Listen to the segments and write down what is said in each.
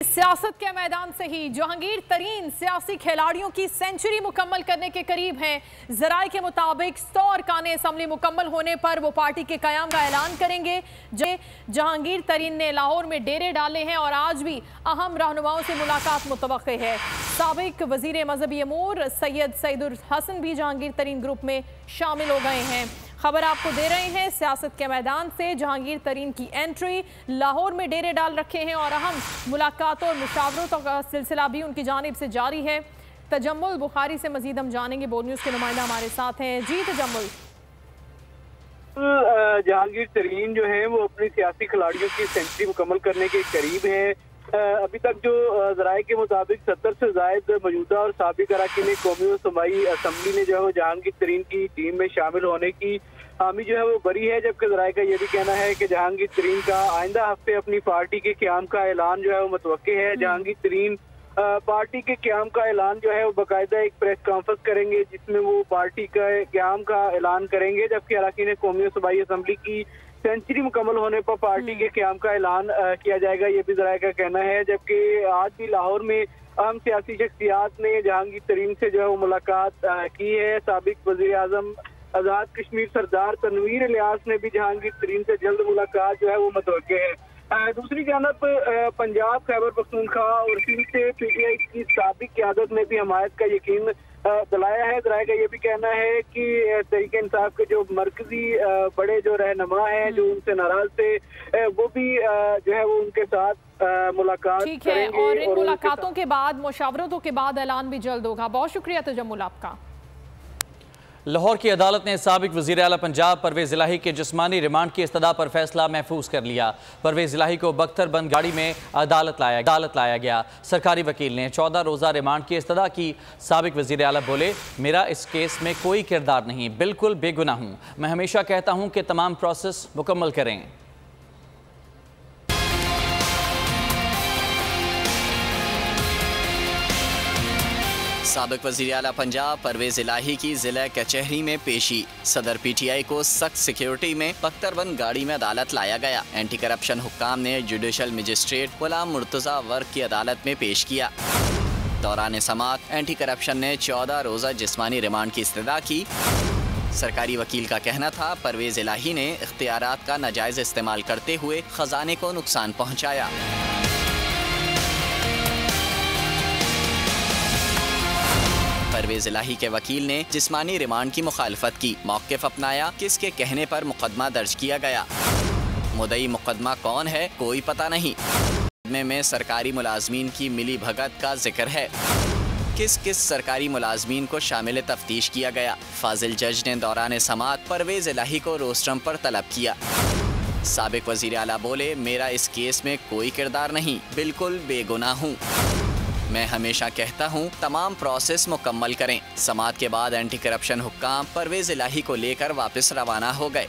सियासत के मैदान से ही जहांगीर तरीन सियासी खिलाड़ियों की सेंचुरी मुकम्मल करने के करीब हैं। जराये के मुताबिक 100 अरकान असम्बली मुकम्मल होने पर वो पार्टी के कयाम का ऐलान करेंगे। जहांगीर तरीन ने लाहौर में डेरे डाले हैं और आज भी अहम रहनुमाओं से मुलाकात मुतवक्के है। साबिक वजीर मजहबी अमूर सैयद सईदुल हसन भी जहांगीर तरीन ग्रुप में शामिल हो गए हैं। खबर आपको दे रहे हैं सियासत के मैदान से। जहांगीर तरीन की एंट्री, लाहौर में डेरे डाल रखे हैं और अहम मुलाकातों और मुशावरतों का सिलसिला भी उनकी जानिब से जारी है। तजम्मुल बुखारी से मजीद हम जानेंगे। बोल न्यूज़ के नुमाइंदा हमारे साथ हैं। जी तजम्मुल। जहांगीर तरीन जो है वो अपनी सियासी खिलाड़ियों की सेंचुरी मुकम्मल करने के करीब है। अभी तक जो जराये के मुताबिक 70 से जायद मौजूदा और साबिक अरकान कौमी और सूबाई असम्बली ने जो है वो जहांगीर तरीन की टीम में शामिल होने की हामी जो है वो बरी है, जबकि जराये का ये भी कहना है कि जहांगीर तरीन का आइंदा हफ्ते अपनी पार्टी के क़याम का ऐलान जो है वो मुतवक्के है। जहांगीर तरीन पार्टी के क़याम का ऐलान जो है वो बाकायदा एक प्रेस कॉन्फ्रेंस करेंगे जिसमें वो पार्टी का क़याम का ऐलान करेंगे, जबकि अरकान कौमी और सूबाई असम्बली की सेंचुरी मुकम्मल होने पर पार्टी के क़याम का ऐलान किया जाएगा, ये भी जराये का कहना है। जबकि आज भी लाहौर में अहम सियासी शख्सियात ने जहांगीर तरीन से जो है वो मुलाकात की है। साबिक वज़ीर आज़म आज़ाद कश्मीर सरदार तनवीर इलियास ने भी जहांगीर तरीन से जल्द मुलाकात जो है वो मुतवक्के है। दूसरी जानब पंजाब, खैबर पख्तूनख्वा और सिंध से PTI की साबिक क़यादत ने भी हमायत का यकीन दिलाया है। जराये का ये भी कहना है कि तहरीक इंसाफ के जो मरकजी बड़े जो रहनुमा हैं जो उनसे नाराज थे, वो भी जो है वो उनके साथ मुलाकात करेंगे। और इन मुलाकातों के बाद, मुशावरतों के बाद ऐलान भी जल्द होगा। बहुत शुक्रिया तजम्मुल आपका। लाहौर की अदालत ने साबिक वज़ीर आला पंजाब परवेज़ इलाही के जिस्मानी रिमांड की इस्तदा पर फैसला महफूज कर लिया। परवेज़ इलाही को बख्तरबंद गाड़ी में अदालत लाया गया। सरकारी वकील ने 14 रोज़ा रिमांड की इस्तदा की। साबिक वज़ीर आला बोले, मेरा इस केस में कोई किरदार नहीं, बिल्कुल बेगुनाह हूँ। मैं हमेशा कहता हूँ कि तमाम प्रोसेस मुकम्मल करें। साबिक वज़ीर आला पंजाब परवेज़ इलाही की ज़िला कचहरी में पेशी। सदर PTI को सख्त सिक्योरिटी में बख्तरबंद गाड़ी में अदालत लाया गया। एंटी करप्शन हुक्काम ने जुडिशल मजिस्ट्रेट गुलाम मुर्तज़ा वर्क की अदालत में पेश किया। दौरान समाअत एंटी करप्शन ने 14 रोज़ा जिस्मानी रिमांड की इस्तदा की। सरकारी वकील का कहना था परवेज़ इलाही ने इख्तियारात का नाजायज़ इस्तेमाल करते हुए खजाने को नुकसान पहुँचाया। परवेज़ इलाही के वकील ने जिस्मानी रिमांड की मुखालफत की, मौक़िफ़ अपनाया। किसके कहने पर मुकदमा दर्ज किया गया? मुद्दई मुकदमा कौन है, कोई पता नहीं। मुकदमे में सरकारी मुलाजमीन की मिली भगत का जिक्र है। किस किस सरकारी मुलाजमीन को शामिल तफ्तीश किया गया? फाजिल जज ने दौरान समाअत परवेज़ इलाही को रोस्ट्रम पर तलब किया। साबिक वज़ीर आला बोले, मेरा इस केस में कोई किरदार नहीं, बिल्कुल बेगुनाह हूँ। मैं हमेशा कहता हूँ तमाम प्रोसेस मुकम्मल करें। समाअत के बाद एंटी करप्शन हुक्काम परवेज़ इलाही को लेकर वापस रवाना हो गए।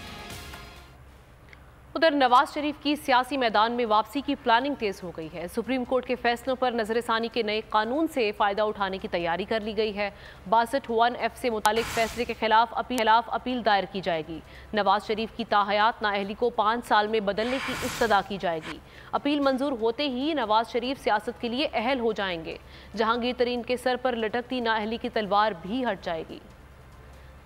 उधर नवाज शरीफ की सियासी मैदान में वापसी की प्लानिंग तेज हो गई है। सुप्रीम कोर्ट के फैसलों पर नजरसानी के नए कानून से फायदा उठाने की तैयारी कर ली गई है। 62(1)(f) से मुतालिक फैसले के खिलाफ अपील दायर की जाएगी। नवाज शरीफ की ताहयात नाअहली को 5 साल में बदलने की इस्तदा की जाएगी। अपील मंजूर होते ही नवाज शरीफ सियासत के लिए अहल हो जाएंगे। जहांगीर तरीन के सर पर लटकती नाअहली की तलवार भी हट जाएगी।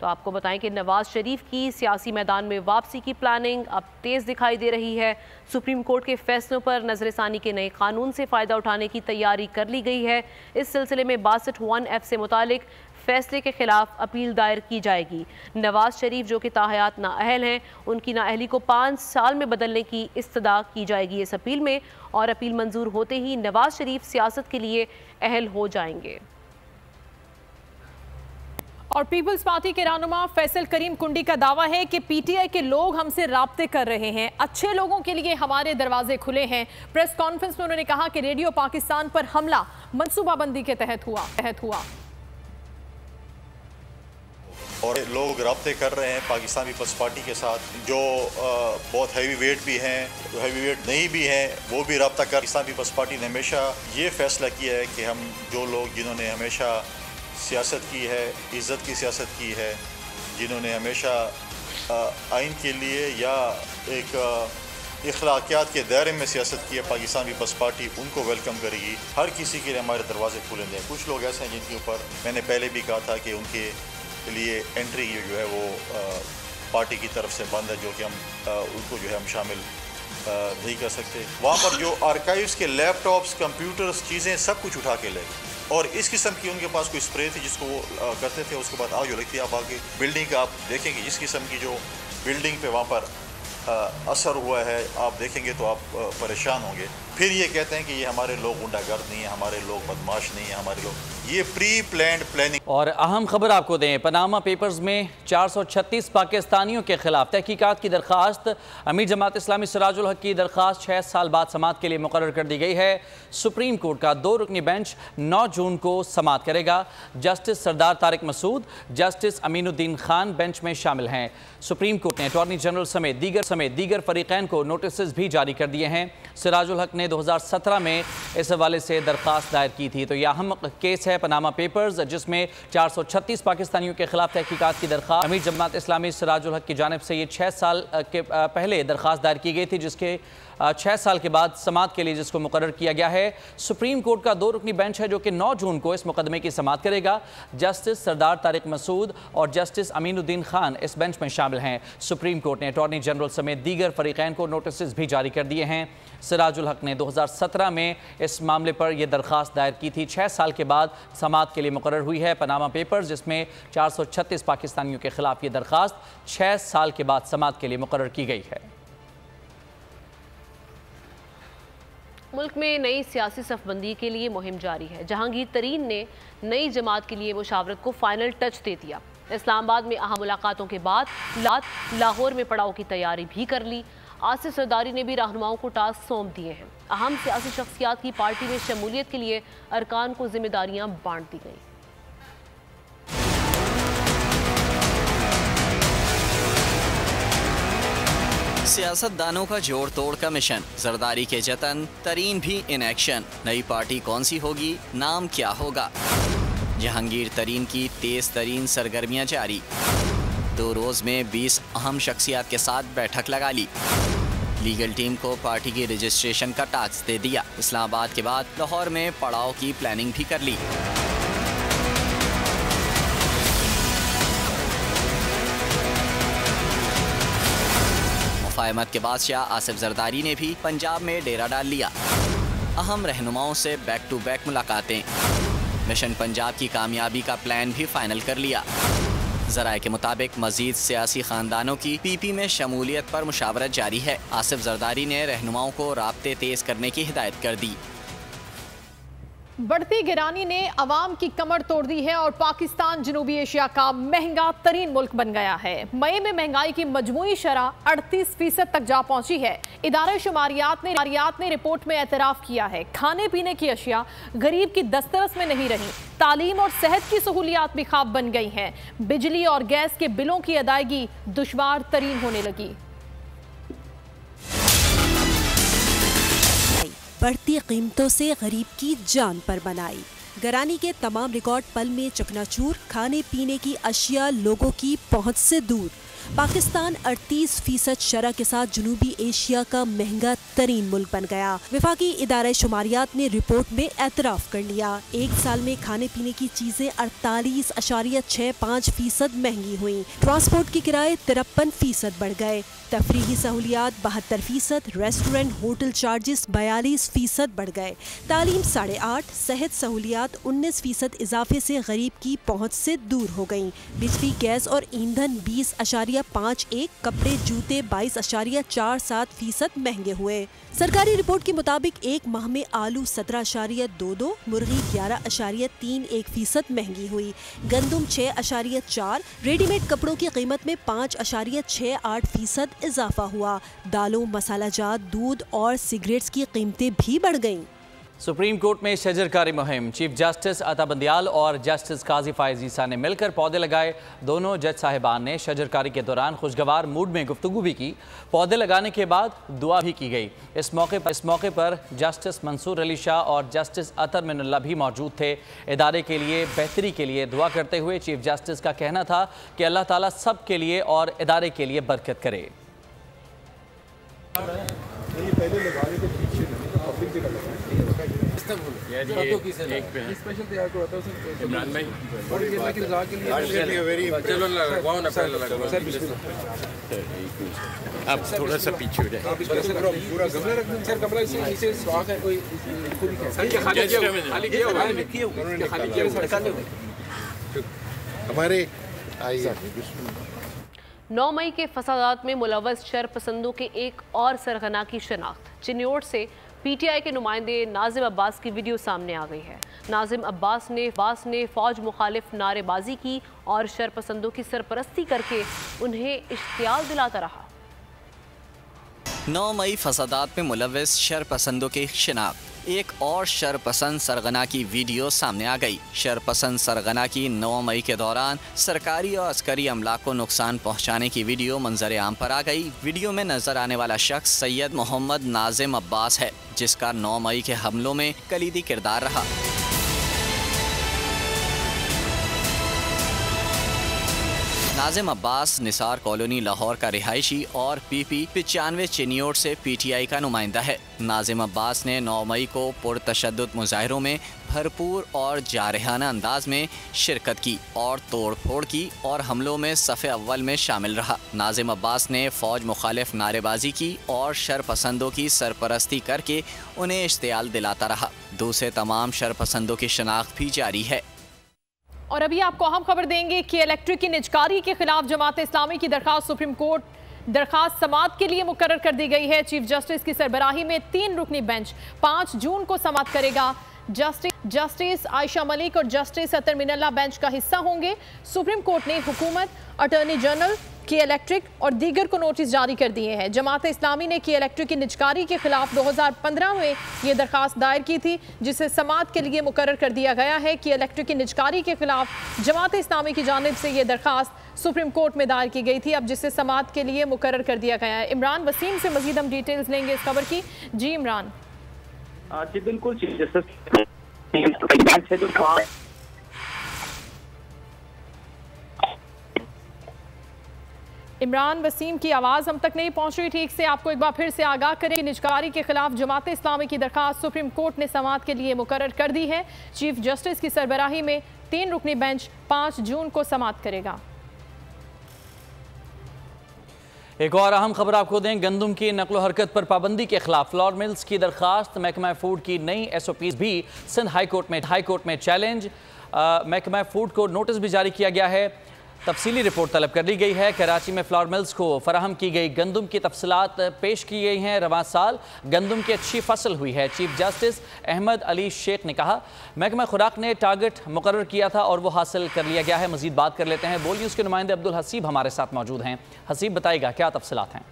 तो आपको बताएं कि नवाज शरीफ की सियासी मैदान में वापसी की प्लानिंग अब तेज़ दिखाई दे रही है। सुप्रीम कोर्ट के फैसलों पर नजरसानी के नए कानून से फ़ायदा उठाने की तैयारी कर ली गई है। इस सिलसिले में 62(1)(f) से मुतालिक फैसले के खिलाफ अपील दायर की जाएगी। नवाज शरीफ जो कि ताहयात नाअहल हैं, उनकी नाअहली को 5 साल में बदलने की इस्तदा की जाएगी इस अपील में, और अपील मंजूर होते ही नवाज शरीफ सियासत के लिए अहल हो जाएंगे। और पीपल्स पार्टी के रहनुमा फैसल करीम कुंडी का दावा है कि PTI के लोग हमसे राब्ते कर रहे हैं, अच्छे लोगों के लिए हमारे दरवाजे खुले हैं। प्रेस कॉन्फ्रेंस में उन्होंने कहा कि रेडियो पाकिस्तान पर हमला मनसूबाबंदी के तहत हुआ और लोग राब्ते कर रहे हैं पाकिस्तान पीपल्स पार्टी के साथ, जो बहुत हैवी वेट भी हैं, जो हैवी वेट नहीं भी हैं, वो भी राब्ता कर। पाकिस्तान पीपल्स पार्टी ने हमेशा ये फैसला किया है कि हम जो लोग जिन्होंने हमेशा सियासत की है, इज़्ज़त की सियासत की है, जिन्होंने हमेशा आइन के लिए या एक इखलाकियात के दायरे में सियासत की है पाकिस्तान पीपल्स पार्टी, उनको वेलकम करेगी। हर किसी के लिए हमारे दरवाजे खुलेंगे। कुछ लोग ऐसे हैं जिनके ऊपर मैंने पहले भी कहा था कि उनके लिए एंट्री जो है वो पार्टी की तरफ से बंद है, जो कि हम उनको जो है हम शामिल नहीं कर सकते। वहाँ पर जो आर्काइव्स के लैपटॉप्स, कंप्यूटर्स, चीज़ें सब कुछ उठा के ले गए, और इस किस्म की उनके पास कोई स्प्रे थी जिसको वो करते थे। उसके बाद आग जो लगती है, आप आगे बिल्डिंग का आप देखेंगे जिस किस्म की जो बिल्डिंग पे वहाँ पर असर हुआ है, आप देखेंगे तो आप परेशान होंगे। फिर ये कहते हैं कि ये हमारे लोग गुंडागर्द नहीं है, हमारे लोग बदमाश नहीं है, हमारे लोग, ये प्री प्लान्ड प्लानिंग। और अहम खबर आपको दें, पनामा पेपर्स में 436 पाकिस्तानियों के खिलाफ तहकीकात की दरख्वास्त। अमीर जमात इस्लामी सिराजुल हक की दरख्वास्त 6 साल बाद समाअत के लिए मुकर्रर कर दी गई है। सुप्रीम कोर्ट का 2 रुकनी बेंच 9 जून को समाअत करेगा। जस्टिस सरदार तारिक मसूद, जस्टिस अमीनुद्दीन खान बेंच में शामिल हैं। सुप्रीम कोर्ट ने अटॉर्नी जनरल समेत दीगर फरीकैन को नोटिस भी जारी कर दिए हैं। सिराजुल हक ने 2017 में इस हवाले से दरख्वास्त दायर की थी। तो यह अहम केस है पनामा पेपर्स, जिसमें 436 पाकिस्तानियों के खिलाफ तहकीकात की दरख्वास्त अमीर जमात इस्लामी सिराजुल हक की जानिब से ये 6 साल के पहले दरख्वास्त दायर की गई थी, जिसके 6 साल के बाद समाअत के लिए जिसको मुकर्रर किया गया है। सुप्रीम कोर्ट का 2 रुकनी बेंच है जो कि 9 जून को इस मुकदमे की समाअत करेगा। जस्टिस सरदार तारिक मसूद और जस्टिस अमीनुद्दीन खान इस बेंच में शामिल हैं। सुप्रीम कोर्ट ने अटॉर्नी जनरल समेत दीगर फरीकैन को नोटिस भी जारी कर दिए हैं। सिराजुल हक ने 2017 में इस मामले पर यह दरख्वास्त दायर की थी। 6 साल के बाद समाअत के लिए मुकर्रर हुई है पनामा पेपर्स, जिसमें 436 पाकिस्तानियों के खिलाफ ये दरख्वास्त 6 साल के बाद समाअत के लिए मुकर्रर की गई है। मुल्क में नई सियासी सफबंदी के लिए मुहिम जारी है। जहांगीर तरीन ने नई जमात के लिए मुशावरत को फाइनल टच दे दिया। इस्लामाबाद में अहम मुलाकातों के बाद लाहौर में पड़ाव की तैयारी भी कर ली। आसिफ जरदारी ने भी रहनुमाओं को टास्क सौंप दिए हैं। अहम सियासी शख्सियात की पार्टी में शमूलियत के लिए अरकान को जिम्मेदारियां बांट दी गई। सियासतदानों का जोड़ तोड़ का मिशन, जरदारी के जतन, तरीन भी इन एक्शन। नई पार्टी कौन सी होगी, नाम क्या होगा? जहांगीर तरीन की तेज तरीन सरगर्मियां जारी। 2 रोज में 20 अहम शख्सियात के साथ बैठक लगा ली। लीगल टीम को पार्टी की रजिस्ट्रेशन का टास्क दे दिया। इस्लामाबाद के बाद लाहौर में पड़ाव की प्लानिंग भी कर ली। मुफाहमत के बादशाह आसिफ जरदारी ने भी पंजाब में डेरा डाल लिया। अहम रहनुमाओं से बैक टू बैक मुलाकातें। मिशन पंजाब की कामयाबी का प्लान भी फाइनल कर लिया। ज़राए के मुताबिक मजीद सियासी खानदानों की पीपी में शमूलियत पर मुशावरत जारी है। आसिफ जरदारी ने रहनुमाओं को राब्ते तेज करने की हिदायत कर दी। बढ़ती गिरानी ने अवाम की कमर तोड़ दी है और पाकिस्तान जनूबी एशिया का महंगा तरीन मुल्क बन गया है। मई में महंगाई की मजमूई शरह 38% तक जा पहुंची है। इदारे शुमारियात ने रिपोर्ट में एतराफ़ किया है, खाने पीने की अशिया गरीब की दस्तरस में नहीं रही। तालीम और सेहत की सहूलियात भी ख्वाब बन गई हैं। बिजली और गैस के बिलों की अदायगी दुश्वार तरीन होने लगी। बढ़ती कीमतों से गरीब की जान पर बनाई। गिरानी के तमाम रिकॉर्ड पल में चकनाचूर। खाने पीने की अशिया लोगों की पहुंच से दूर। पाकिस्तान 38% शरह के साथ जनूबी एशिया का महंगा तरीन मुल्क बन गया। वफाकी इदारे शुमारियात ने रिपोर्ट में एतराफ़ कर लिया। 1 साल में खाने पीने की चीजें 48.65% महंगी हुई। ट्रांसपोर्ट के किराए 53% बढ़ गए। तफरीही सहूलियात 72%, रेस्टोरेंट होटल चार्जेस 42% बढ़ गए। तालीम 8.5%, सेहत सहूलियात 19% इजाफे से गरीब की पहुँच से दूर हो गयी। बिजली गैस और ईंधन 20.51, कपड़े जूते 22.47% महंगे हुए। सरकारी रिपोर्ट के मुताबिक 1 माह में आलू 17.22, मुर्गी 11.31% महंगी हुई। गंदम 6.4, रेडीमेड कपड़ों की कीमत में 5.68% इजाफा हुआ। दालों, मसाला जात, दूध और सिगरेट्स की कीमतें भी बढ़ गईं। सुप्रीम कोर्ट में शजरकारी मुहिम। चीफ जस्टिस अता बंदियाल और जस्टिस काजी फायज ईसा ने मिलकर पौधे लगाए। दोनों जज साहिबान ने शजरकारी के दौरान खुशगवार मूड में गुफ्तगू भी की। पौधे लगाने के बाद दुआ भी की गई। इस मौके पर जस्टिस मंसूर अली शाह और जस्टिस अतर मिनुल्लाह भी मौजूद थे। इदारे के लिए बेहतरी के लिए दुआ करते हुए चीफ जस्टिस का कहना था कि अल्लाह ताला सब के लिए और इदारे के लिए बरकत करे। आप थोड़ा सा पीछे हो जाए। पूरा गमला रख दूं सर, गमला इससे नीचे स्टॉक है कोई खुद ही हमारे 9 मई के फसादात में मुलव्वस शरपसंदों के एक और सरगना की शनाख्त। चिन्योट से पीटीआई के नुमाइंदे नाजिम अब्बास की वीडियो सामने आ गई है। नाजिम अब्बास ने फौज मुखालिफ नारेबाजी की और शरपसंदों की सरपरस्ती करके उन्हें इश्तियाल दिलाता रहा। 9 मई फसादात में मुलव्वस शरपसंदों की शिनाख्त। एक और शरपसंद सरगना की वीडियो सामने आ गई। शरपसंद सरगना की 9 मई के दौरान सरकारी और अस्करी अमला को नुकसान पहुंचाने की वीडियो मंजर आम पर आ गई। वीडियो में नजर आने वाला शख्स सैयद मोहम्मद नाजिम अब्बास है, जिसका 9 मई के हमलों में कलीदी किरदार रहा। नाजिम अब्बास निसार कॉलोनी लाहौर का रिहायशी और PP 95 चिन्योट से PTI का नुमाइंदा है। नाजिम अब्बास ने 9 मई को पुरतशद्दुद मुजाहिरों में भरपूर और जारहाना अंदाज में शिरकत की और तोड़ फोड़ की और हमलों में सफ़े अव्वल में शामिल रहा। नाजिम अब्बास ने फ़ौज मुखालिफ नारेबाजी की और शरपसंदों की सरपरस्ती करके उन्हें इश्तियाल दिलाता रहा। दूसरे तमाम शरपसंदों की शनाख्त भी जारी है। और अभी आपको अहम खबर देंगे कि इलेक्ट्रिक की निजकारी के खिलाफ जमात इस्लामी की दरखास्त सुप्रीम कोर्ट दरखास्त समाअत के लिए मुकर्रर कर दी गई है। चीफ जस्टिस की सरबराही में 3 रुकनी बेंच 5 जून को समाअत करेगा। जस्टिस आयशा मलिक और जस्टिस अतर मिनल्ला बेंच का हिस्सा होंगे। सुप्रीम कोर्ट ने हुकूमत, अटॉर्नी जनरल, की इलेक्ट्रिक और दीगर को नोटिस जारी कर दिए हैं। जमात इस्लामी ने की इलेक्ट्रिक की निजकारी के खिलाफ 2015 में ये दरखास्त दायर की थी, जिसे समाअत के लिए मुकर्रर कर दिया गया है। कि इलेक्ट्रिक की निजकारी के खिलाफ जमात इस्लामी की जानिब से ये दरखास्त सुप्रीम कोर्ट में दायर की गई थी, अब जिसे समाअत के लिए मुकर्रर कर दिया गया है। इमरान वसीम से मजीद हम डिटेल्स लेंगे इस खबर की। जी इमरान। जी बिल्कुल, इमरान वसीम की आवाज़ हम तक नहीं पहुंच रही ठीक से। आपको एक बार फिर से आगाह करें कि निजकारी के खिलाफ जमात इस्लामी की दरखास्त सुप्रीम कोर्ट ने समाअत के लिए मुकर्रर कर दी है। चीफ जस्टिस की सरबराही में 3 रुकनी बेंच 5 जून को समाअत करेगा। एक और अहम खबर आपको दें, गंदम की नकलो हरकत पर पाबंदी के खिलाफ फ्लोर मिल्स की दरखास्त। महकमा फूड की नई SOPs भी सिंध हाईकोर्ट में चैलेंज। महकमा फूड को नोटिस भी जारी किया गया है। तफसीली रिपोर्ट तलब कर ली गई है। कराची में फ्लोर मिल्स को फराहम की गई गंदम की तफसीलात पेश की गई हैं। रवां साल गंदम की अच्छी फसल हुई है। चीफ जस्टिस अहमद अली शेख ने कहा महकमा खुराक ने टारगेट मुकर्रर किया था और वो हासिल कर लिया गया है। मजीद बात कर लेते हैं। बोल न्यूज़ के नुमाइंदे अब्दुल हसीब हमारे साथ मौजूद हैं। हसीब बताइएगा क्या तफसीलात हैं।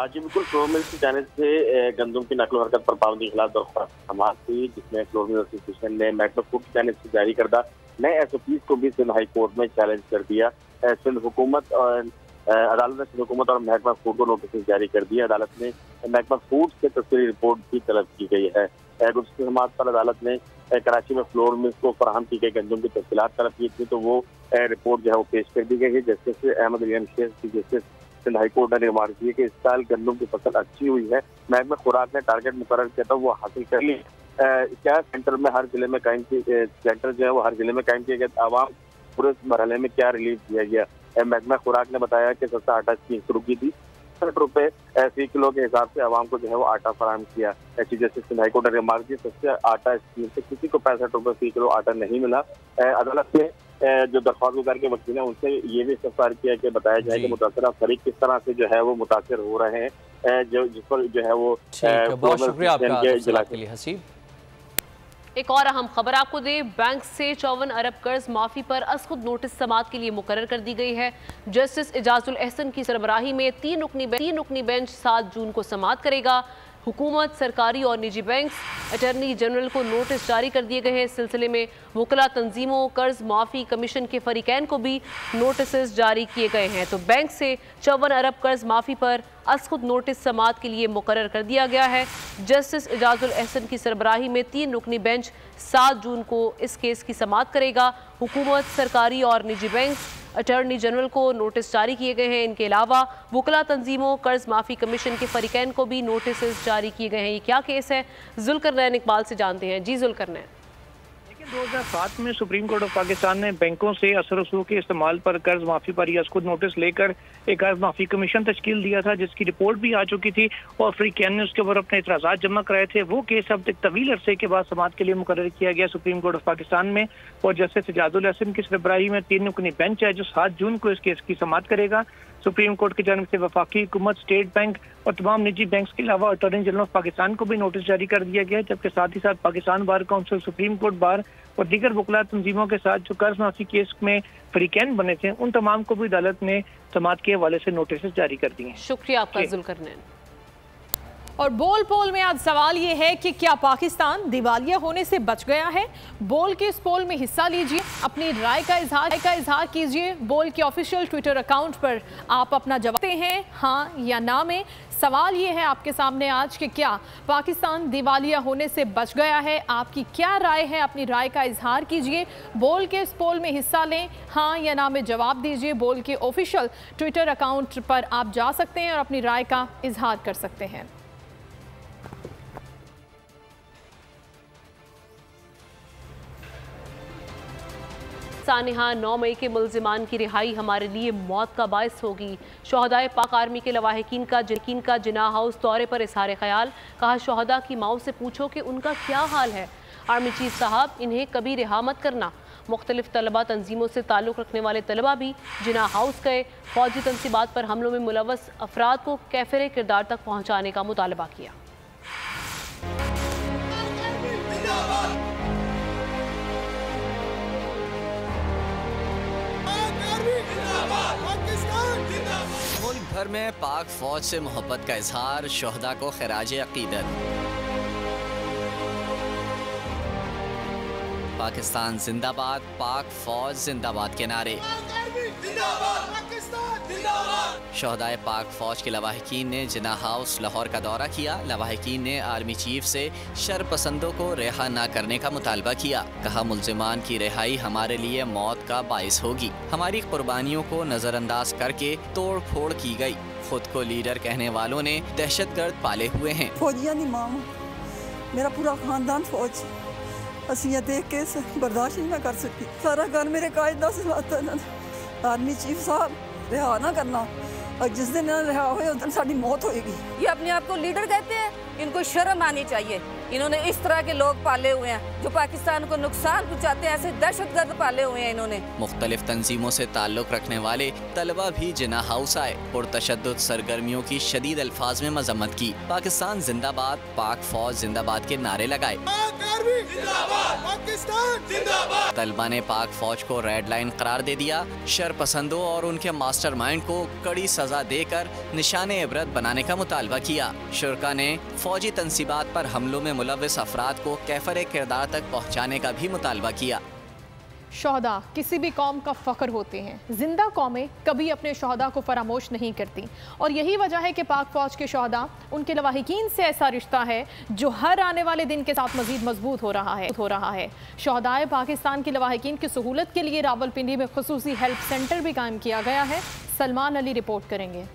जी बिल्कुल, फ्लोर मिल्स की जानिब से गंदम की नकलो हरकत पर पाबंदी के खिलाफ दरख्वास्त समाअत हुई, जिसमें फ्लोर मिल एसोसिएशन ने महकमा फूड की जानिब से जारी करदा नए SOPs को भी सिंध हाई कोर्ट में चैलेंज कर दिया। सिंध हुकूमत और अदालत ने सिंध हुकूमत और महकमा फूड को नोटिस जारी कर दिया। अदालत ने महकमा फूड से तफसीली रिपोर्ट भी तलब की गई है। गुज़श्ता समाअत पर अदालत ने कराची में फ्लोर मिल्स को फराहम की गई गंदम की तफसीलात तलब की थी, तो वो रिपोर्ट जो है वो पेश कर दी गई है। जस्टिस अहमद अली शेख की जस्टिस सिंध हाई कोर्ट ने रिमार्क की है कि इस साल गंदम की फसल अच्छी हुई है। महकमा खुराक ने टारगेट मुकर्रर किया था, वो हासिल कर ली। क्या सेंटर में हर जिले में कायम सेंटर जो है वो हर जिले में कायम किया गया। आवाम पूरे मरहले में क्या रिलीफ दिया गया। महकमा खुराक ने बताया कि सस्ता आटा स्कीम शुरू की थी, 60 रुपए फी किलो के हिसाब से आवाम को जो है वो आटा फराहम किया। Chief justice Sindh high court ने रिमार्क की सस्ते आटा स्कीम से किसी को 65 रुपए फी किलो आटा नहीं मिला। अदालत ने जो दरख्वास्त गुजार के वकील हैं उनसे ये भी इस्तफसार किया कि बताया जाए कि मुतासरा फरीक किस तरह से जो है वो मुतासर हो रहे हैं, जिस पर जो है वो। बहुत शुक्रिया आपका तफसीलात के लिए हसीब। एक और अहम खबर आपको दे, बैंक से 54 अरब कर्ज माफी पर अज़खुद नोटिस समाअत के लिए मुकर्रर कर दी गई है। जस्टिस इजाजुल एहसन की सरबराही में 3 रुकनी बेंच 7 जून को समाअत करेगा। हुकूमत, सरकारी और निजी बैंक, अटॉर्नी जनरल को नोटिस जारी कर दिए गए हैं। इस सिलसिले में वकला तंजीमों, कर्ज माफ़ी कमीशन के फरीकैन को भी नोटिस जारी किए गए हैं। तो बैंक से 54 अरब कर्ज माफ़ी पर अज़खुद नोटिस समाअत के लिए मुकर्रर कर दिया गया है। जस्टिस इजाजुल एहसन की सरबराही में 3 रुकनी बेंच 7 जून को इस केस की समाअत करेगा। हुकूमत, सरकारी और निजी बैंक, अटॉर्नी जनरल को नोटिस जारी किए गए हैं। इनके अलावा वकला तंजीमों, कर्ज माफ़ी कमीशन के फरीकैन को भी नोटिस जारी किए गए हैं। ये क्या केस है, जुल्करनैन इकबाल से जानते हैं। जी जुल्करनैन। 2007 में सुप्रीम कोर्ट ऑफ पाकिस्तान ने बैंकों से असर रसूख के इस्तेमाल पर कर्ज माफी पर यह खुद नोटिस लेकर एक कर्ज माफी कमीशन तश्कील दिया था, जिसकी रिपोर्ट भी आ चुकी थी और फरीकैन ने उसके ऊपर अपने इतराज़ात जमा कराए थे। वो केस अब तक तवील अरसे के बाद समाअत के लिए मुकर्रर किया गया सुप्रीम कोर्ट ऑफ पाकिस्तान में, और जस्टिस सजादुल हसन की सरबराही में 3 रुकनी बेंच है जो 7 जून को इस केस की समाअत करेगा। सुप्रीम कोर्ट की जानिब से वफाकी हुकूमत, स्टेट बैंक और तमाम निजी बैंक के अलावा अटॉर्नी जनरल ऑफ पाकिस्तान को भी नोटिस जारी कर दिया गया है, जबकि साथ ही साथ Pakistan bar council, supreme court bar और दीगर वकला तंजीमों के साथ जो कर्ज माफी केस में फरीकैन बने थे, उन तमाम को भी अदालत ने समाअत के हवाले से नोटिस जारी कर दिए। शुक्रिया आपका जुल्करनैन। और बोल पोल में आज सवाल ये है कि क्या पाकिस्तान दिवालिया होने से बच गया है? बोल के इस पोल में हिस्सा लीजिए, अपनी राय का इजहार कीजिए। बोल के ऑफिशियल ट्विटर अकाउंट पर आप अपना जवाब देते हैं हाँ या ना में। सवाल ये है आपके सामने आज कि क्या पाकिस्तान दिवालिया होने से बच गया है? आपकी क्या राय है? अपनी राय का इजहार कीजिए। बोल के इस पोल में हिस्सा लें, हाँ या ना में जवाब दीजिए। बोल के ऑफिशियल ट्विटर अकाउंट पर आप जा सकते हैं और अपनी राय का इजहार कर सकते हैं। सानिहा, 9 मई के मुल्जिमान की रिहाई हमारे लिए मौत का बायस होगी। शोहदाए पाक आर्मी के लवाहिकीन का जिना हाउस दौरे पर इजहार ख्याल। कहा शोहदा की माओ से पूछो कि उनका क्या हाल है। आर्मी चीफ साहब, इन्हें कभी रिहा मत करना। मुख्तलिफ तलबा तंजीमों से ताल्लुक़ रखने वाले तलबा भी जिना हाउस गए। फौजी तनसीबात पर हमलों में मुलव्वस अफराद को कैफिर किरदार तक पहुँचाने का मुतालबा किया। मुल्क भर में पाक फौज से मोहब्बत का इजहार, शोहदा को खिराजे अकीदत। पाकिस्तान जिंदाबाद, पाक फौज जिंदाबाद के नारे। शोहदाए पाक फौज के लवाहिकीन ने जिना हाउस लाहौर का दौरा किया। लवाहिकीन ने आर्मी चीफ से शरपसंदों को रिहा न करने का मुतालबा किया। कहा मुल्जिमान की रिहाई हमारे लिए मौत का बाइस होगी। हमारी कुर्बानियों को नजरअंदाज करके तोड़ फोड़ की गई। खुद को लीडर कहने वालों ने दहशतगर्द पाले हुए हैं। फौजियां दी मां, मेरा पूरा खानदान फौज, असी देख के बर्दाश्त नहीं कर सकती। सारा घर मेरे कायदा से आर्मी चीफ साहब रिहा ना करना, और जिस दिन रिहा हुए उस दिन साड़ी मौत होएगी। ये अपने आप को लीडर कहते हैं, इनको शर्म आनी चाहिए। इन्होंने इस तरह के लोग पाले हुए हैं जो पाकिस्तान को नुकसान पहुंचाते हैं, ऐसे दहशतगर्द पाले हुए हैं इन्होंने। मुख्तलिफ तंजीमों से ताल्लुक़ रखने वाले तलबा भी जिना हाउस आए और तशद्दुद सरगर्मियों की शदीद अल्फाज में मजम्मत की। पाकिस्तान जिंदाबाद, पाक फौज जिंदाबाद के नारे लगाए। तलबा ने पाक फौज को रेड लाइन करार दे दिया। शरपसंदों और उनके मास्टरमाइंड को कड़ी सजा देकर निशाने इबरत बनाने का मुतालबा किया। शुरका ने फौजी तंसीबात पर हमलों में मुलव्वस अफराद को कैफर किरदार तक पहुँचाने का भी मुतालबा किया। शोहदा किसी भी कौम का फ़ख्र होते हैं। जिंदा कौमें कभी अपने शोहदा को फरामोश नहीं करती, और यही वजह है कि पाक फौज के शोहदा, उनके लवाहिकीन से ऐसा रिश्ता है जो हर आने वाले दिन के साथ मजीद मजबूत हो रहा है। शोहदाए पाकिस्तान की लवाहिकीन की सहूलत के लिए रावलपिंडी में खुसूसी हेल्प सेंटर भी कायम किया गया है। सलमान अली रिपोर्ट करेंगे।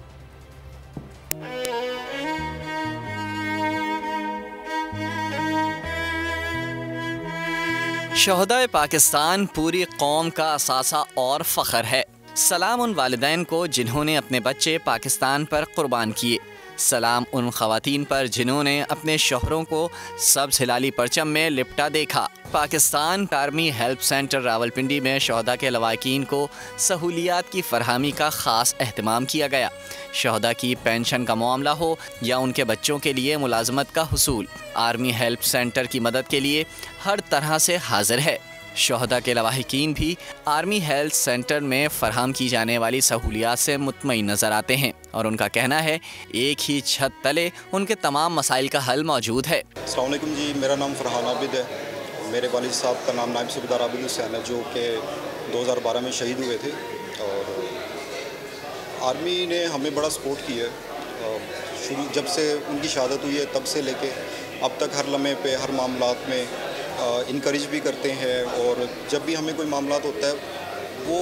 शोहदाए पाकिस्तान पूरी कौम का असासा और फ़ख्र है। सलाम उन वालिदैन को जिन्होंने अपने बच्चे पाकिस्तान पर कुर्बान किए। सलाम उन ख़वातीन पर जिन्होंने अपने शोहरों को सब्ज़ हिलाली परचम में लिपटा देखा। Pakistan army help centre Rawalpindi में शोहदा के लवाकिन को सहूलियात की फरहमी का ख़ास अहतमाम किया गया। शोहदा की पेंशन का मामला हो या उनके बच्चों के लिए मुलाजमत का हुसूल, आर्मी हेल्प सेंटर की मदद के लिए हर तरह से हाजिर है। शोहदा के लवाहिकीन भी आर्मी हेल्थ सेंटर में फराहम की जाने वाली सहूलियात से मुतमईन नज़र आते हैं और उनका कहना है एक ही छत तले उनके तमाम मसाइल का हल मौजूद है। अस्सलाम वालेकुम जी, मेरा नाम फरहान आबिद है। मेरे वालिद साहब का नाम नायब सूबेदार आबिद हुसैन है, जो कि 2012 में शहीद हुए थे। और आर्मी ने हमें बड़ा सपोर्ट किया है शुरू जब से उनकी शहादत हुई है तब से लेके अब तक। हर लम्हे पे हर मामलात में इनकरेज भी करते हैं और जब भी हमें कोई मामला होता है वो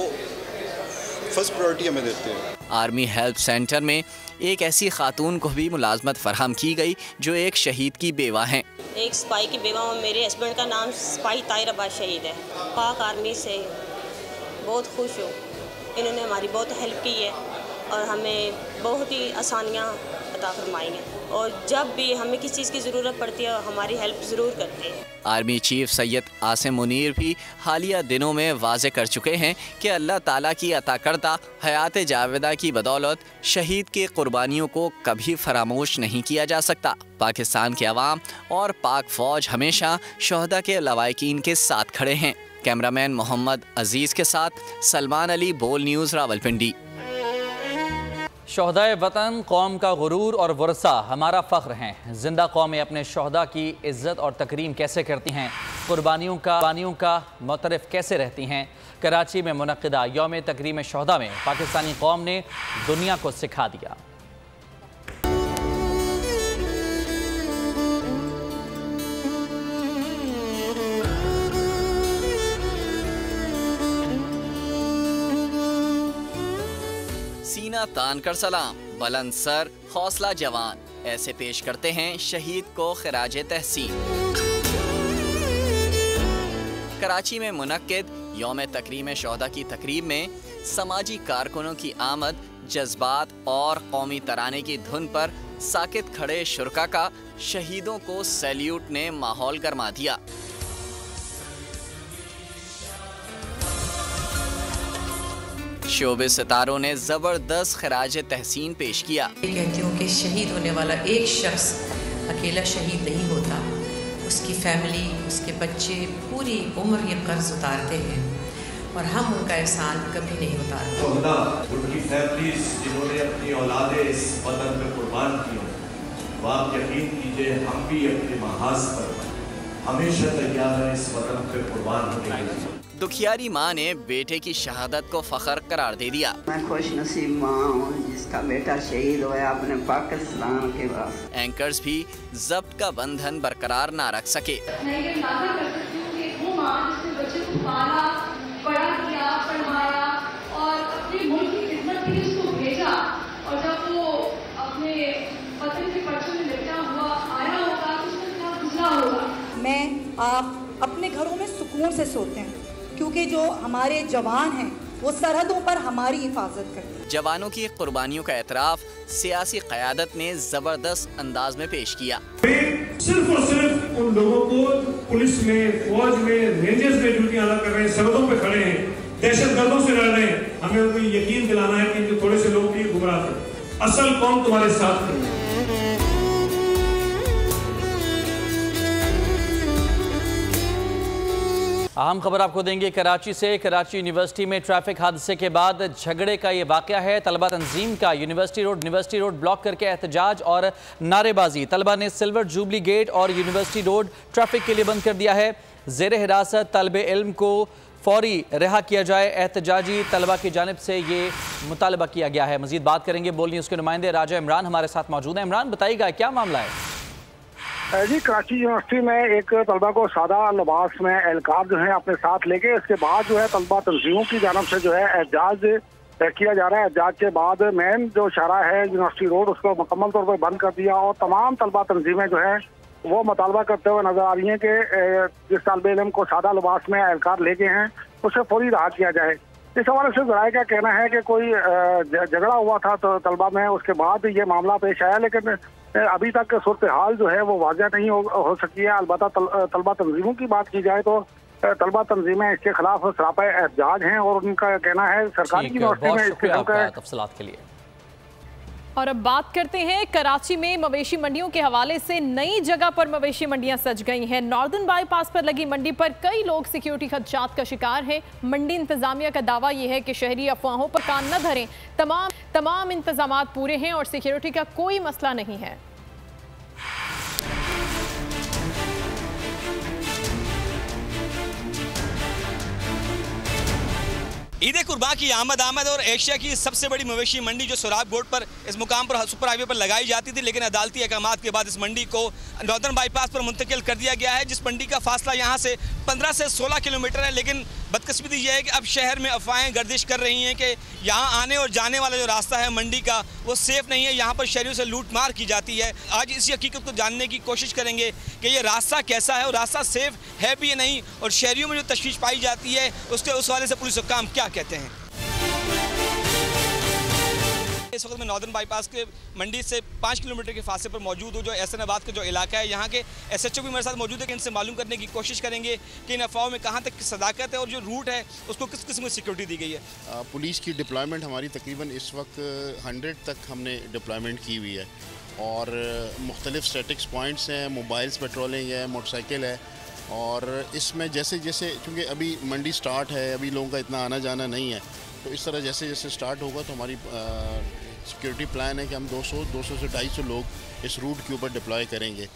फर्स्ट प्रायोरिटी हमें देते हैं। आर्मी हेल्प सेंटर में एक ऐसी खातून को भी मुलाजमत फराहम की गई जो एक शहीद की बेवा हैं। एक सिपाही की बेवा हूँ। मेरे हस्बैंड का नाम सिपाही ताहिर अब्बास शहीद है। पाक आर्मी से बहुत खुश हूँ। इन्होंने हमारी बहुत हेल्प की है और हमें बहुत ही आसानियाँ अता फरमाई हैं और जब भी हमें किसी चीज़ की ज़रूरत पड़ती है हमारी हेल्प ज़रूर करते हैं। आर्मी चीफ सैयद आसिम मुनीर भी हालिया दिनों में वाज़े कर चुके हैं कि अल्लाह ताला की अता करदा हयात जावेदा की बदौलत शहीद की कुर्बानियों को कभी फरामोश नहीं किया जा सकता। पाकिस्तान के अवाम और पाक फ़ौज हमेशा शहदा के लवाकिन के साथ खड़े हैं। कैमरामैन मोहम्मद अजीज़ के साथ सलमान अली, बोल न्यूज़, रावलपिंडी। शहदाए वतन कौम का गुरूर और वर्सा हमारा फ़ख्र हैं। जिंदा कौमें अपने शहदा की इज़्ज़त और तकरीम कैसे करती हैं, कुर्बानियों का मुतरफ़ कैसे रहती हैं। कराची में मुनक़िदा यौम तकरीम शहदा में पाकिस्तानी कौम ने दुनिया को सिखा दिया। सीना तान कर सलाम, बुलंद सर, हौसला जवान, ऐसे पेश करते हैं शहीद को खिराजे तहसीन। कराची में मुनक्किद यौम तकरीम शहदा की तकरीब में समाजी कारकुनों की आमद जज्बात और कौमी तराने की धुन पर साकित खड़े शुरका का शहीदों को सैल्यूट ने माहौल गरमा दिया। शोबे सितारों ने जबरदस्त खिराजे तहसीन पेश किया। कहती हूँ कि शहीद होने वाला एक शख्स अकेला शहीद नहीं होता, उसकी फैमिली, उसके बच्चे पूरी उम्र ये कर्ज उतारते हैं और हम उनका एहसान कभी नहीं उतारते। उनकी फैमिलीज जिन्होंने अपनी औलादे इस वतन पे कुर्बान की, आप यकीन कीजिए हम भी अपने महाज पर हमेशा तैयार हैं इस वतन पे कुर्बान होने के लिए। दुखियारी माँ ने बेटे की शहादत को फख्र करार दे दिया। मैं खुश नसीब माँ हूँ जिसका बेटा शहीद हुआ अपने पाकिस्तान के बाद। एंकर्स भी जब्त का बंधन बरकरार ना रख सके। मैं ये अंदाजा कर सकती हूँ कि वो माँ जिसने बच्चे को पाला, बड़ा किया, पढ़ाया और अपने मुल्क की खिदमत के लिए उसको भेजा और जब वो अपने वतन के पर्चों में लिपटा हुआ आया होगा तो उसमें क्या गुजरा होगा। मैं आप अपने घरों में सुकून से सोते हैं क्योंकि जो हमारे जवान हैं वो सरहदों पर हमारी हिफाजत करते हैं। जवानों की कुर्बानियों का एतराफ सियासी क़यादत ने जबरदस्त अंदाज में पेश किया। सिर्फ और सिर्फ उन लोगों को पुलिस में, फौज में, रेंजर्स में ड्यूटियां अदा कर रहे हैं, सरहदों पे खड़े हैं, दहशतगर्दों से लड़ रहे हैं। हमें उनको यकीन दिलाना है कि इनके थोड़े से लोग भी गुमराह थे, असल कौम तुम्हारे साथ है। अहम खबर आपको देंगे कराची से। कराची यूनिवर्सिटी में ट्रैफिक हादसे के बाद झगड़े का ये वाकया है। तलबा तंजीम का यूनिवर्सिटी रोड ब्लॉक करके एहतजाज और नारेबाजी। तलबा ने सिल्वर जुबली गेट और यूनिवर्सिटी रोड ट्रैफिक के लिए बंद कर दिया है। ज़ेर हिरासत तलबे इल्म को फौरी रिहा किया जाए, एहतजाजी तलबा की जानिब से ये मुतालबा किया गया है। मजीद बात करेंगे, बोल न्यूज़ के नुमाइंदे राजा इमरान हमारे साथ मौजूद हैं। इमरान, बताइएगा क्या मामला है? जी, कराची यूनिवर्सिटी में एक तलबा को सादा लिबास में एहलकार जो है अपने साथ लेके इसके बाद जो है तलबा तंजीमों की जानब से जो है एहतजाज किया जा रहा है। एहतजाज के बाद मेन जो शारा है यूनिवर्सिटी रोड उसको मुकम्मल तौर पर बंद कर दिया और तमाम तलबा तंजीमें जो है वो मुतालबा करते हुए नजर आ रही हैं कि जिस तालिबे इल्म को सादा लिबास में एहलकार लेके हैं उसे फौरी रहा किया जाए। इस हवाले से ज़राए का कहना है कि कोई झगड़ा हुआ था तो तलबा में, उसके बाद ये मामला पेश आया, लेकिन अभी तक सूरत हाल जो है वो वाज़ह नहीं हो सकी है। अलबत्ता तलबा तंजीमों की बात की जाए तो तलबा तंजीमें इसके खिलाफ सरापा एहतजाज हैं और उनका कहना है सरकारी यूनिवर्सिटी में इसके तफसीलात के लिए। और अब बात करते हैं कराची में मवेशी मंडियों के हवाले से। नई जगह पर मवेशी मंडियां सज गई हैं। नॉर्दर्न बाईपास पर लगी मंडी पर कई लोग सिक्योरिटी खदशात का शिकार हैं। मंडी इंतजामिया का दावा यह है कि शहरी अफवाहों पर कान न धरें, तमाम इंतजामात पूरे हैं और सिक्योरिटी का कोई मसला नहीं है। ईद कुर्बान की आमद और एशिया की सबसे बड़ी मवेशी मंडी जो सोराब रोड पर इस मुकाम पर सुपर हाईवे पर लगाई जाती थी, लेकिन अदालती अहकामात के बाद इस मंडी को नॉर्दर्न बाईपास पर मुंतकिल कर दिया गया है। जिस मंडी का फासला यहाँ से 15 से 16 किलोमीटर है, लेकिन बदकिस्मती यह है कि अब शहर में अफवाहें गर्दिश कर रही हैं कि यहाँ आने और जाने वाला जो रास्ता है मंडी का वो सेफ नहीं है। यहाँ पर शहरियों से लूटमार की जाती है। आज इसी हकीकत को जानने की कोशिश करेंगे कि ये रास्ता कैसा है और रास्ता सेफ है भी या नहीं, और शहरियों में जो तशवीश पाई जाती है उसके उस वाले से पुलिस हुक्काम क्या कहते हैं। इस वक्त मैं नॉर्दर्न बाईपास के मंडी से 5 किलोमीटर के फासले पर मौजूद हूँ, जो एहसनाबाद का जो इलाका है। यहाँ के SHO भी मेरे साथ मौजूद है कि इनसे मालूम करने की कोशिश करेंगे कि इन अफवाहों में कहाँ तक सदाकत है और जो रूट है उसको किस किस्म की सिक्योरिटी दी गई है। पुलिस की डिप्लॉयमेंट हमारी तकरीबन इस वक्त 100 तक हमने डिप्लॉयमेंट की हुई है, और मुख्तलिफ स्टैटिक्स पॉइंट्स हैं, मोबाइल्स पेट्रोलिंग है, मोटरसाइकिल है। और इसमें जैसे जैसे चूँकि अभी मंडी स्टार्ट है, अभी लोगों का इतना आना जाना नहीं है, तो इस तरह जैसे जैसे स्टार्ट होगा तो हमारी सिक्योरिटी प्लान है कि हम 200 से 250 लोग इस रूट के ऊपर डिप्लॉय करेंगे।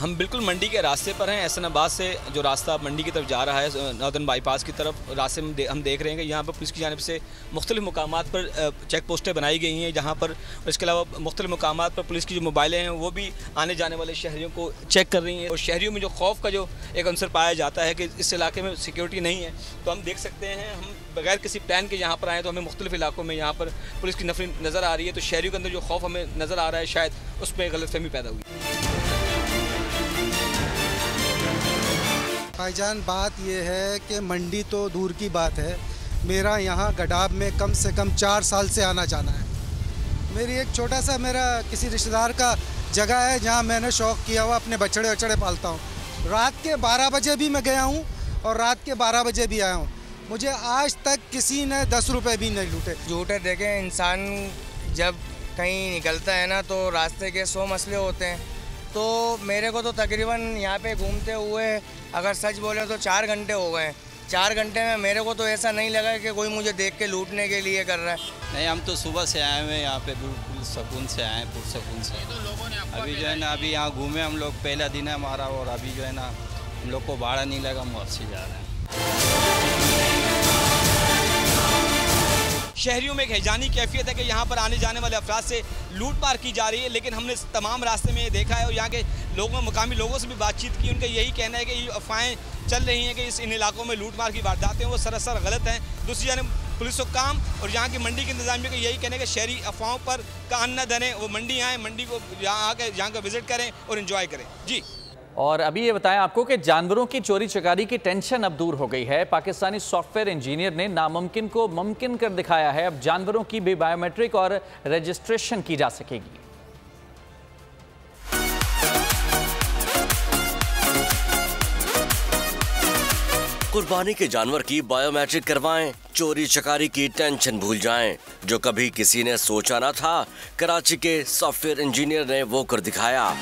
हम बिल्कुल मंडी के रास्ते पर हैं। एहसनाबाद से जो रास्ता मंडी की तरफ जा रहा है, नॉर्दर्न बाईपास की तरफ, रास्ते में हम देख रहे हैं कि यहाँ पर पुलिस की जानिब से मुख्तलिफ मुकामात पर चेक पोस्टें बनाई गई हैं, जहाँ पर इसके अलावा मुख्तलिफ मुकामात पर पुलिस की जो मोबाइलें हैं वो भी आने जाने वाले शहरियों को चेक कर रही हैं। और शहरियों में जो खौफ का जो एक अंसर पाया जाता है कि इस इलाके में सिक्योरिटी नहीं है, तो हम देख सकते हैं हम बगैर किसी प्लान के यहाँ पर आए तो हमें मुख्तलिफ इलाकों में यहाँ पर पुलिस की नफरी नज़र आ रही है। तो शहरियों के अंदर जो खौफ हमें नज़र आ रहा है, शायद उसमें गलतफहमी पैदा हुई। भाईजान, बात यह है कि मंडी तो दूर की बात है, मेरा यहाँ गडाब में कम से कम 4 साल से आना जाना है। मेरी एक छोटा सा मेरा किसी रिश्तेदार का जगह है जहाँ मैंने शौक़ किया हुआ अपने बछड़े वछड़े पालता हूँ। रात के 12 बजे भी मैं गया हूँ और रात के 12 बजे भी आया हूँ। मुझे आज तक किसी ने 10 रुपये भी नहीं लूटे। झूठे देखें, इंसान जब कहीं निकलता है ना तो रास्ते के 100 मसले होते हैं। तो मेरे को तो तकरीबन यहाँ पे घूमते हुए अगर सच बोले तो 4 घंटे हो गए। 4 घंटे में मेरे को तो ऐसा नहीं लगा कि कोई मुझे देख के लूटने के लिए कर रहा है। नहीं, हम तो सुबह से आए हुए यहाँ पे, बिल्कुल सुकून से आए, पुरसकून से। अभी जो है ना, अभी यहाँ घूमे हम लोग, पहला दिन है हमारा, और अभी जो है ना हम लोग को भाड़ा नहीं लगा, हम से जा रहे हैं। शहरियों में एक हैजानी कैफियत है कि यहाँ पर आने जाने वाले अफराद से लूटमार की जा रही है, लेकिन हमने इस तमाम रास्ते में ये देखा है और यहाँ के लोगों, मुकामी लोगों से भी बातचीत की। उनका यही कहना है कि ये अफवाहें चल रही हैं कि इन इलाकों में लूटमार की वारदातें वो सरासर गलत हैं। दूसरी जानिब पुलिस हुक्काम और यहाँ की मंडी के इंतजामिया का यही कहना है कि शहरी अफवाहों पर कान न धरें, वो मंडी आएँ, मंडी को यहाँ आकर यहाँ का विजिट करें और इन्जॉय करें। जी, और अभी ये बताएं आपको कि जानवरों की चोरी चकारी की टेंशन अब दूर हो गई है। पाकिस्तानी सॉफ्टवेयर इंजीनियर ने नामुमकिन को मुमकिन कर दिखाया है। अब जानवरों की भी बायोमेट्रिक और रजिस्ट्रेशन की जा सकेगी। कुर्बानी के जानवर की बायोमेट्रिक करवाएं, चोरी चकारी की टेंशन भूल जाएं। जो कभी किसी ने सोचा ना था, कराची के सॉफ्टवेयर इंजीनियर ने वो कर दिखाया।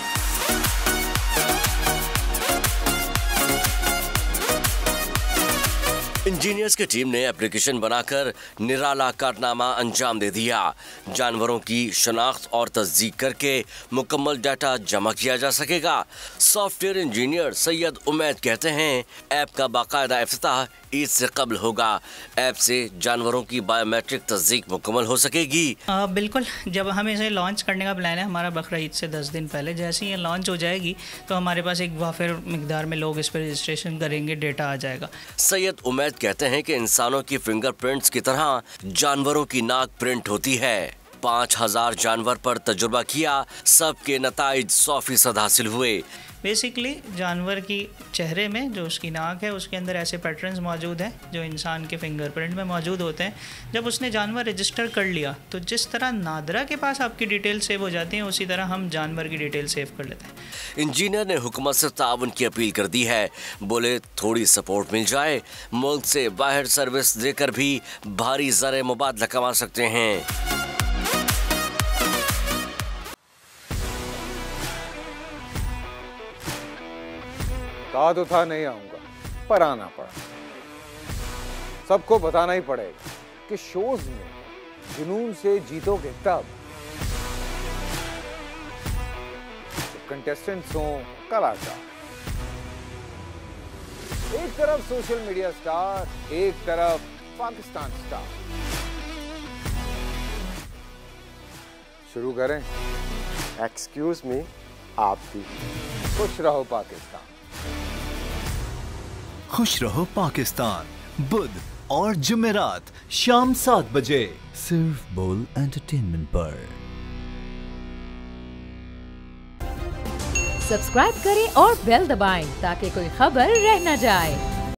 इंजीनियर्स की टीम ने एप्लीकेशन बनाकर निराला कारनामा अंजाम दे दिया। जानवरों की शनाख्त और तस्दीक करके मुकम्मल डाटा जमा किया जा सकेगा। सॉफ्टवेयर इंजीनियर सैयद उमैद कहते हैं, ऐप का बाकायदा इफ्तिताह ईद से कबल होगा। ऐप से जानवरों की बायोमेट्रिक तस्दीक मुकम्मल हो सकेगी। बिल्कुल, जब हम इसे लॉन्च करने का प्लान है हमारा बकरा ईद से 10 दिन पहले। जैसे ही ये लॉन्च हो जाएगी तो हमारे पास एक वाफिर मिकदार में लोग इस पर रजिस्ट्रेशन करेंगे, डेटा आ जाएगा। सैयद उमैद कहते हैं कि इंसानों की फिंगरप्रिंट्स की तरह जानवरों की नाक प्रिंट होती है। 5000 जानवर पर तजुर्बा किया, सबके नताइज 100% हासिल हुए। बेसिकली जानवर की चेहरे में जो उसकी नाक है उसके अंदर ऐसे पैटर्न्स मौजूद हैं जो इंसान के फिंगरप्रिंट में मौजूद होते हैं। जब उसने जानवर रजिस्टर कर लिया तो जिस तरह नादरा के पास आपकी डिटेल सेव हो जाती हैं उसी तरह हम जानवर की डिटेल सेव कर लेते हैं। इंजीनियर ने हुकूमत से ताउन की अपील कर दी है। बोले थोड़ी सपोर्ट मिल जाए, मुल्क से बाहर सर्विस देकर भी भारी ज़र मुबादला कमा सकते हैं। कहा तो था नहीं आऊंगा, पर आना पड़ा। सबको बताना ही पड़ेगा कि शोज में जुनून से जीतोगे तब जब कंटेस्टेंट्स हों कलाकार। एक तरफ सोशल मीडिया स्टार, एक तरफ पाकिस्तान स्टार। शुरू करें? एक्सक्यूज मी, आप भी। खुश रहो पाकिस्तान। खुश रहो पाकिस्तान, बुध और जुमेरात शाम 7 बजे सिर्फ बोल एंटरटेनमेंट पर। सब्सक्राइब करें और बेल दबाएं ताकि कोई खबर रह न जाए।